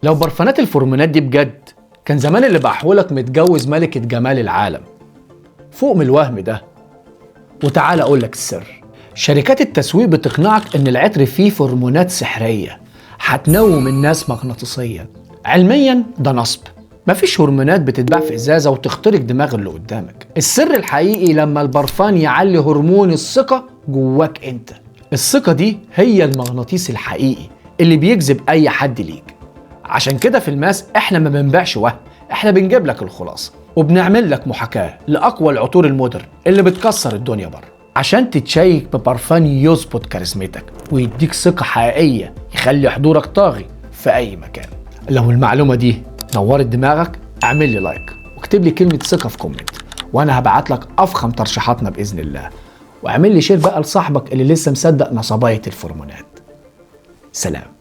لو برفانات الفورمونات دي بجد كان زمان اللي بحولك متجوز ملكة جمال العالم. فوق من الوهم ده. وتعال اقول لك السر. شركات التسويق بتقنعك ان العطر فيه فورمونات سحرية هتنوم الناس مغناطيسيا. علميا ده نصب. مفيش هرمونات بتتباع في ازازة وتخترق دماغ اللي قدامك. السر الحقيقي لما البرفان يعلي هرمون الثقة جواك انت. الثقة دي هي المغناطيس الحقيقي اللي بيجذب اي حد ليك. عشان كده في الماس احنا ما بنبيعش وهم، احنا بنجيب لك الخلاصة وبنعمل لك محاكاة لأقوى العطور المودرن اللي بتكسر الدنيا بره، عشان تتشيك ببرفان يظبط كاريزمتك ويديك ثقة حقيقية يخلي حضورك طاغي في أي مكان. لو المعلومة دي نورت دماغك اعمل لي لايك واكتب لي كلمة ثقة في كومنت، وأنا هبعت لك أفخم ترشيحاتنا بإذن الله. واعمل لي شير بقى لصاحبك اللي لسه مصدق نصباية الفورمونات. سلام.